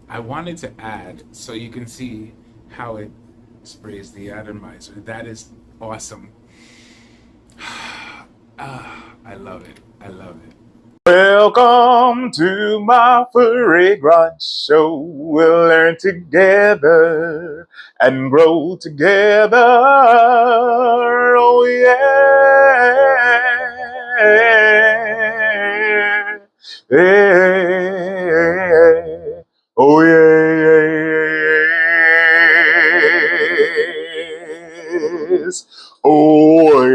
I wanted to add so you can see how it sprays the atomizer. That is awesome. I love it. I love it. Welcome to my fragrance show. We'll learn together and grow together. Oh, yeah. Yeah. Oh, yes. Oh, yeah.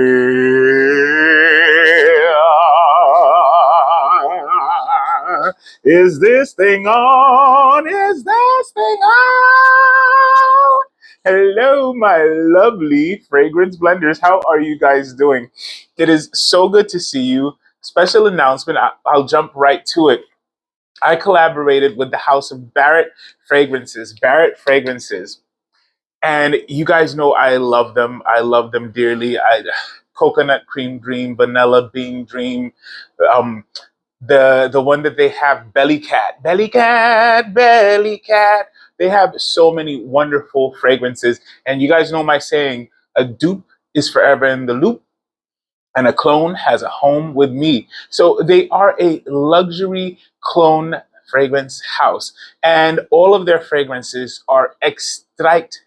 Is this thing on? Is this thing on? Hello, my lovely fragrance blenders. How are you guys doing? It is so good to see you. Special announcement. I'll jump right to it. I collaborated with the house of Barrett Fragrances. Barrett Fragrances. And you guys know I love them. I love them dearly. Coconut cream dream, vanilla bean dream, um, the one that they have, belly cat, belly cat. They have so many wonderful fragrances. And you guys know my saying: a dupe is forever in the loop, and a clone has a home with me. So they are a luxury clone fragrance house, and all of their fragrances are extract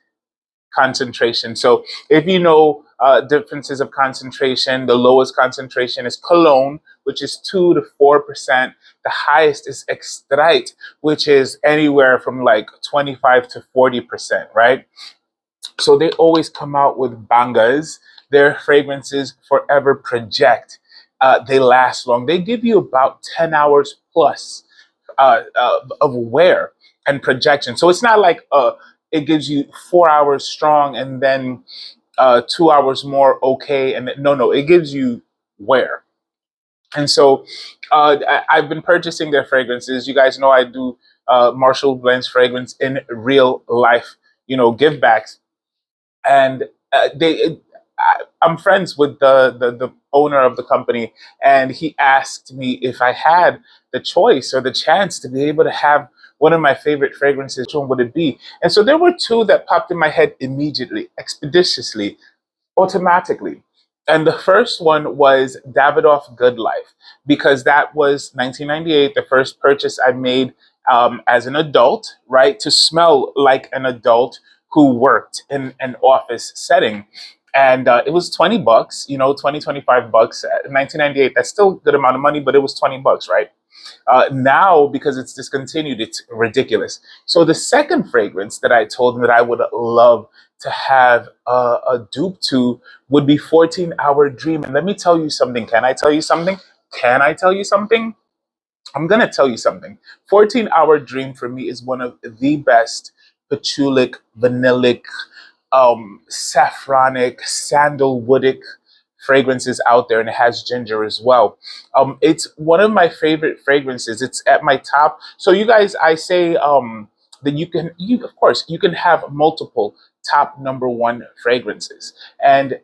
concentration. So if you know differences of concentration, the lowest concentration is cologne, which is 2 to 4%. The highest is extrait, which is anywhere from like 25 to 40%, right? So they always come out with bangers. Their fragrances forever project. They last long. They give you about 10 hours plus of wear and projection. So it's not like it gives you 4 hours strong and then 2 hours more okay. And no, no, it gives you wear. And so I've been purchasing their fragrances. You guys know I do Marshall Blends fragrance in real life, give backs. And I'm friends with the owner of the company, and he asked me if I had the choice or the chance to be able to have one of my favorite fragrances, which one would it be? And so there were two that popped in my head immediately, expeditiously, automatically. And the first one was Davidoff Good Life, because that was 1998, the first purchase I made as an adult, right? To smell like an adult who worked in an office setting. And it was 20 bucks, 20, 25 bucks. 1998, that's still a good amount of money, but it was 20 bucks, right? Now, because it's discontinued, it's ridiculous. So the second fragrance that I told him that I would love to have a dupe to would be 14-Hour Dream. And let me tell you something. Can I tell you something? Can I tell you something? I'm going to tell you something. 14-Hour Dream for me is one of the best patchoulic, vanillic, saffronic, sandalwoodic fragrances out there, and it has ginger as well. It's one of my favorite fragrances. It's at my top. So you guys, I say that of course, you can have multiple top number one fragrances. And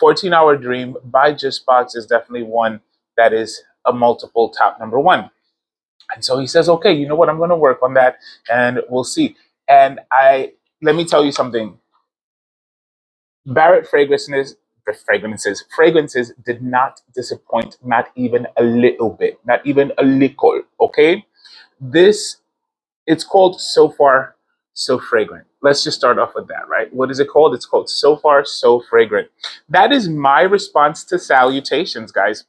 14-Hour Dream by Jusbox is definitely one that is a multiple top number one. And so he says, okay, you know what? I'm going to work on that and we'll see. And let me tell you something. Barrett fragrances did not disappoint, not even a little bit, not even a little. Okay, this it's called So Far So Fragrant. Let's just start off with that, right? What is it called? It's called So Far So Fragrant. That is my response to salutations, guys.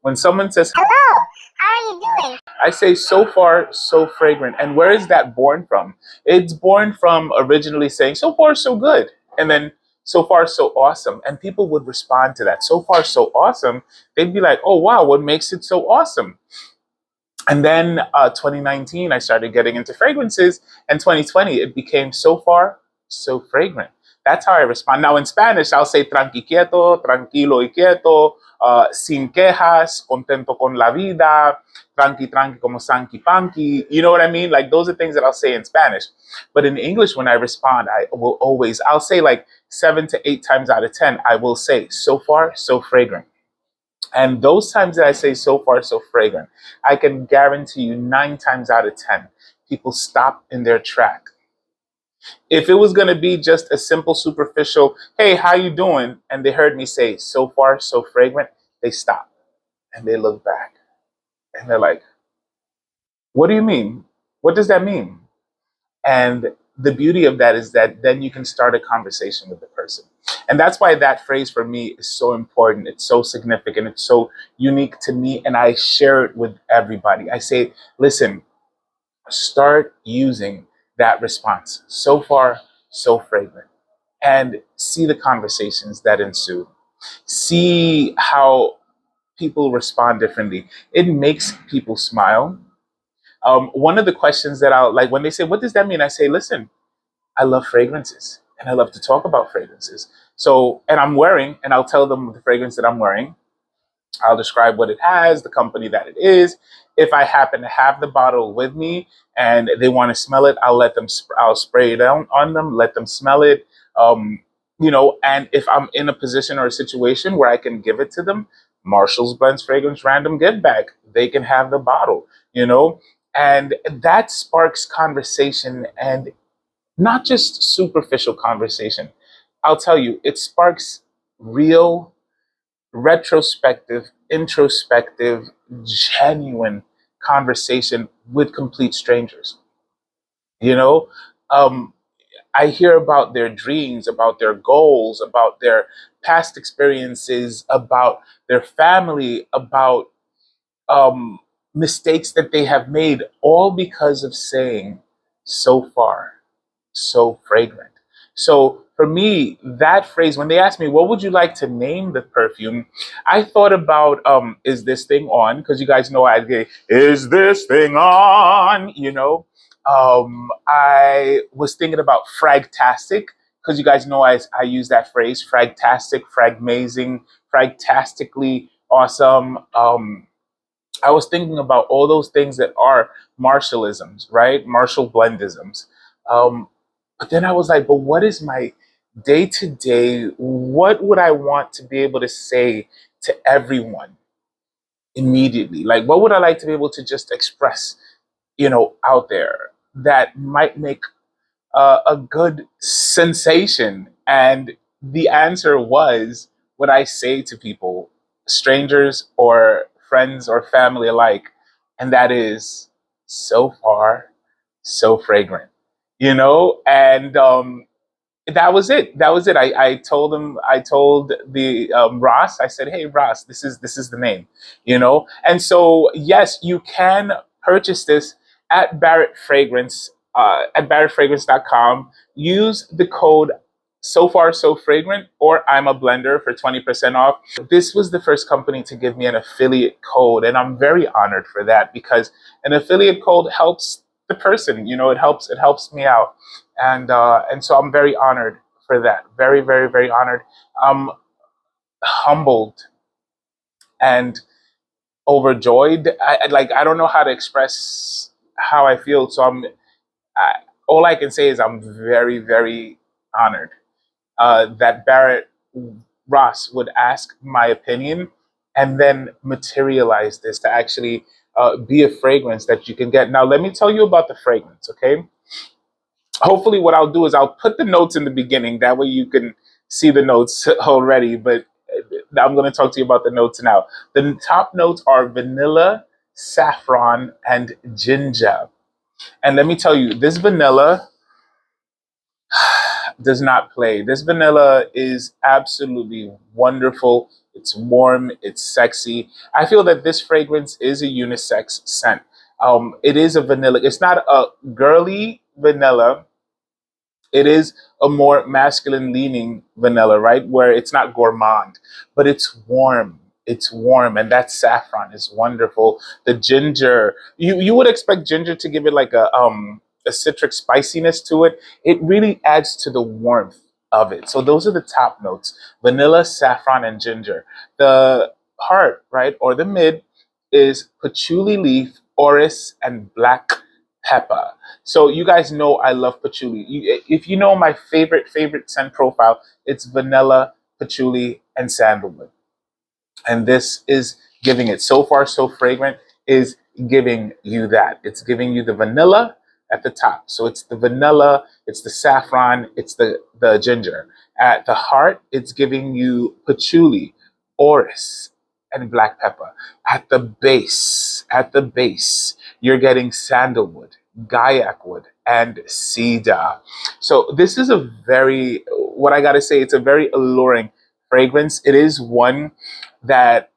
When someone says, Hello, how are you doing? I say So Far So Fragrant. And where is that born from? It's born from originally saying So Far So Good, and then So Far So Awesome. And people would respond to that. So Far So Awesome. They'd be like, oh wow, what makes it so awesome? And then 2019, I started getting into fragrances. And 2020, it became So Far So Fragrant. That's how I respond. Now in Spanish, I'll say tranqui quieto, tranquilo y quieto, sin quejas, contento con la vida, tranqui tranqui como sanky panky. You know what I mean? Like those are things that I'll say in Spanish. But in English, when I respond, I'll say like 7 to 8 times out of 10, I will say So Far So Fragrant. And those times that I say So Far So Fragrant, I can guarantee you 9 times out of 10, people stop in their track. If it was going to be just a simple superficial, hey, how you doing? And they heard me say, so far, so fragrant, they stop and they look back and they're like, what do you mean? What does that mean? And the beauty of that is that then you can start a conversation with the person. And that's why that phrase for me is so important. It's so significant. It's so unique to me. And I share it with everybody. I say, listen, start using that response. So far, so fragrant. And see the conversations that ensue. See how people respond differently. It makes people smile. One of the questions that I'll like when they say, what does that mean? I say, listen, I love fragrances and I love to talk about fragrances. So, and I'm wearing, and I'll tell them the fragrance that I'm wearing. I'll describe what it has, the company that it is. If I happen to have the bottle with me and they want to smell it, I'll let them. I'll spray it on them, let them smell it. Um, and if I'm in a position or a situation where I can give it to them, Marshall's Blends Fragrance Random Gift Bag, they can have the bottle. And that sparks conversation, and not just superficial conversation. I'll tell you, it sparks real, retrospective, introspective, genuine conversation with complete strangers. You know, um, I hear about their dreams, about their goals, about their past experiences, about their family, about um, mistakes that they have made, all because of saying, so far, so fragrant. So for me, that phrase, when they asked me, what would you like to name the perfume? I thought about, is this thing on? Because you guys know I get, is this thing on? I was thinking about fragtastic, because you guys know I use that phrase, fragtastic, fragmazing, fragtastically awesome. I was thinking about all those things that are Marshallisms, right? Marshall blendisms. But then I was like, but what is my day to day? What would I want to be able to say to everyone immediately? Like, what would I like to be able to just express, out there that might make a good sensation? And the answer was what I say to people, strangers or friends or family alike, and that is, so far, so fragrant, and that was it. That was it. I told him. I told the Ross. I said, "Hey, Ross, this is the name." And so yes, you can purchase this at Barrett Fragrance at barrettfragrance.com. Use the code So Far So Fragrant or I'm a Blender for 20% off. This was the first company to give me an affiliate code, and I'm very honored for that, because an affiliate code helps the person. It helps me out, and so I'm very honored for that. Very, very, very honored. I'm humbled and overjoyed. I don't know how to express how I feel. So I, all I can say is I'm very, very honored that Barrett Ross would ask my opinion and then materialize this to actually be a fragrance that you can get. Now, let me tell you about the fragrance, okay? Hopefully what I'll do is I'll put the notes in the beginning. That way you can see the notes already. But I'm going to talk to you about the notes now. The top notes are vanilla, saffron, and ginger. And let me tell you, this vanilla does not play. This vanilla is absolutely wonderful. It's warm. It's sexy. I feel that this fragrance is a unisex scent. It is a vanilla. It's not a girly vanilla. It is a more masculine leaning vanilla, right? Where it's not gourmand, but it's warm. It's warm, and that saffron is wonderful. The ginger, you would expect ginger to give it like a citric spiciness to it. It really adds to the warmth of it. So those are the top notes: vanilla, saffron, and ginger. The heart, right, or the mid, is patchouli leaf, orris, and black pepper. So you guys know I love patchouli. If you know my favorite scent profile, it's vanilla, patchouli, and sandalwood. And this is giving it. So Far So Fragrant is giving you that. It's giving you the vanilla, at the top. So it's the vanilla, it's the saffron, it's the ginger. At the heart, it's giving you patchouli, orris, and black pepper. At the base, you're getting sandalwood, gaiac wood, and cedar. So this is a very, what I gotta say, it's a very alluring fragrance. It is one that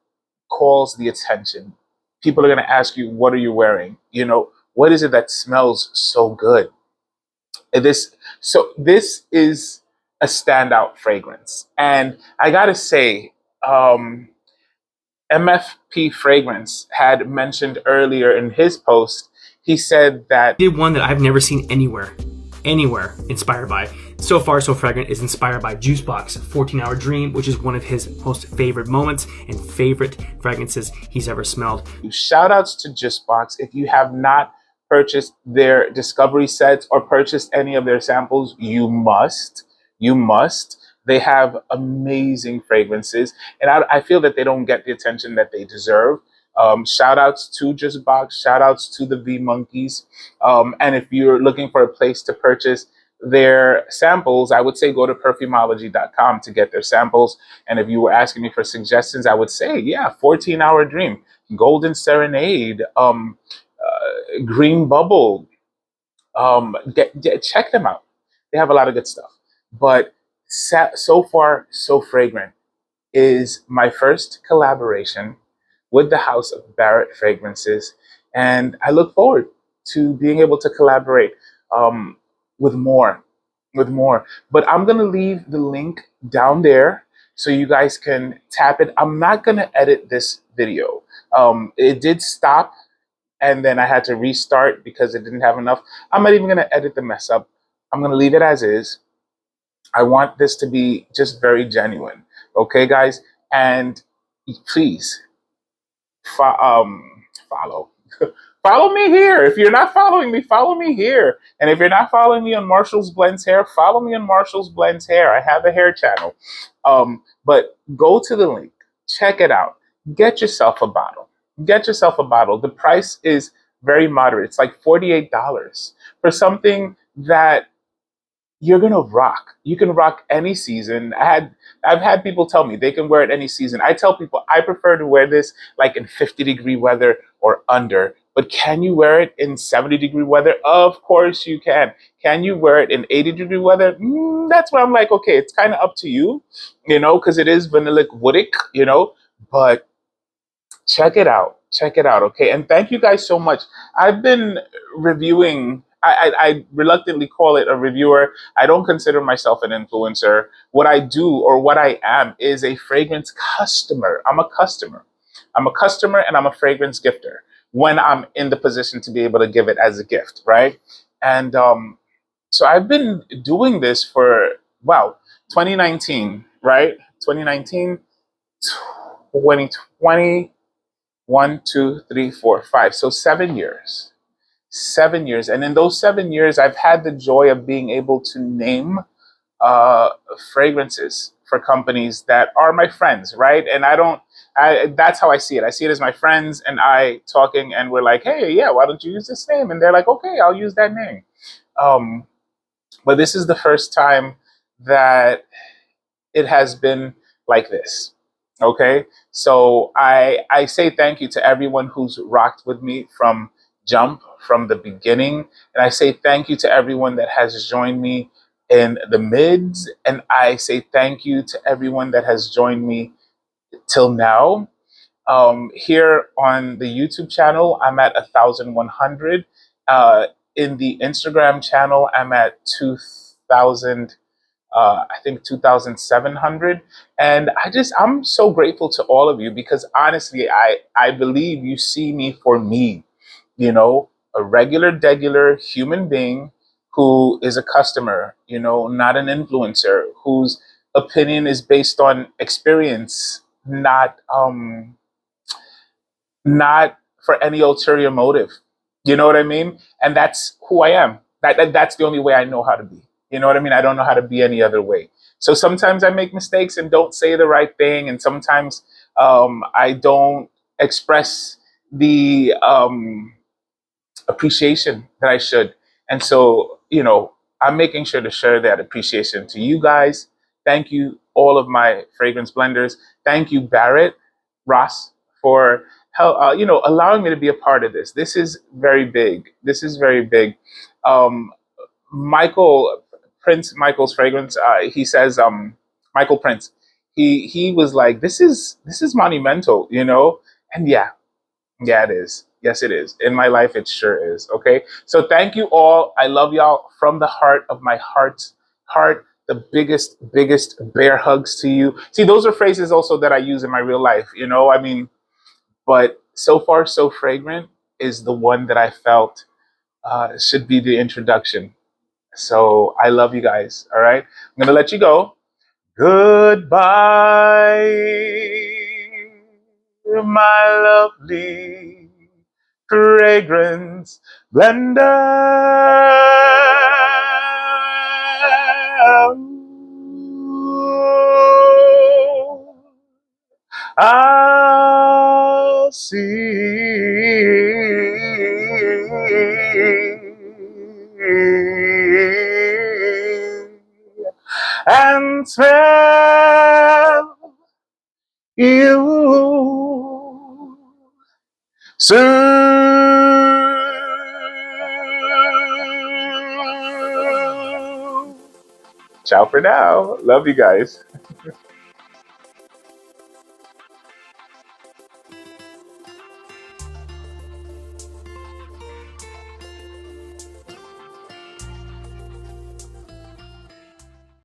calls the attention. People are gonna ask you, what are you wearing? You know, what is it that smells so good? This is a standout fragrance. And I gotta say, um, MFP Fragrance had mentioned earlier in his post, he said that Did one that I've never seen anywhere inspired by. So Far So Fragrant is inspired by Jusbox 14-Hour Dream, which is one of his most favorite moments and favorite fragrances he's ever smelled. shout outs to Jusbox. If you have not purchased their discovery sets or purchased any of their samples, you must. You must. They have amazing fragrances, and I feel that they don't get the attention that they deserve. Shout outs to Jusbox, shout outs to the V Monkeys. And if you're looking for a place to purchase their samples, I would say go to perfumology.com to get their samples. And if you were asking me for suggestions, I would say, yeah, 14-Hour Dream, Golden Serenade, Green Bubble. Check them out. They have a lot of good stuff. But So Far So Fragrant is my first collaboration with the house of Barrett Fragrances. And I look forward to being able to collaborate with more, But I'm going to leave the link down there so you guys can tap it. I'm not going to edit this video. It did stop and then I had to restart because it didn't have enough. I'm not even going to edit the mess up. I'm going to leave it as is. I want this to be just very genuine. Okay, guys? And please follow. Follow me here. If you're not following me, follow me here. And if you're not following me on Marshall's Blends Hair, follow me on Marshall's Blends Hair. I have a hair channel. But go to the link. Check it out. Get yourself a bottle. Get yourself a bottle. The price is very moderate. It's like $48 for something that you're gonna rock. You can rock any season. I've had people tell me they can wear it any season. I tell people I prefer to wear this like in 50-degree weather or under. But can you wear it in 70-degree weather? Of course you can. Can you wear it in 80-degree weather? That's where I'm like, okay, it's kind of up to you, because it is vanillic woodic, But check it out. Check it out, okay? And thank you guys so much. I've been reviewing. I reluctantly call it a reviewer. I don't consider myself an influencer. What I do or what I am is a fragrance customer. I'm a customer. I'm a customer and I'm a fragrance gifter when I'm in the position to be able to give it as a gift, right? And so I've been doing this for, 2019, right? 2019, 2020, 1, 2, 3, 4, 5. So 7 years. 7 years. And in those 7 years, I've had the joy of being able to name fragrances for companies that are my friends, right? And that's how I see it. I see it as my friends and I talking, and we're like, hey, yeah, why don't you use this name? And they're like, okay, I'll use that name. But this is the first time that it has been like this. Okay, so I say thank you to everyone who's rocked with me from jump, from the beginning. And I say thank you to everyone that has joined me in the mids. And I say thank you to everyone that has joined me till now. Here on the YouTube channel, I'm at 1,100. In the Instagram channel, I'm at 2,000. I think 2,700. And I'm so grateful to all of you because honestly, I believe you see me for me, a regular human being who is a customer, not an influencer, whose opinion is based on experience, not for any ulterior motive. You know what I mean? And that's who I am. That's the only way I know how to be. You know what I mean? I don't know how to be any other way. So sometimes I make mistakes and don't say the right thing. And sometimes I don't express the appreciation that I should. And so, you know, I'm making sure to share that appreciation to you guys. Thank you, all of my fragrance blenders. Thank you, Barrett, Ross, for you know, allowing me to be a part of this. This is very big. This is very big. Um, Michael Prince, Michael's fragrance. He says, Michael Prince. He was like, this is monumental, you know, and yeah, yeah, it is. Yes, it is. In my life, it sure is. Okay. So thank you all. I love y'all from the heart of my heart. The biggest bear hugs to you. See, those are phrases also that I use in my real life, you know, I mean, but so far, so fragrant is the one that I felt should be the introduction. So I love you guys. All right. I'm going to let you go. Goodbye, my lovely fragrance blender. I'll see and smell you soon. Ciao for now. Love you guys.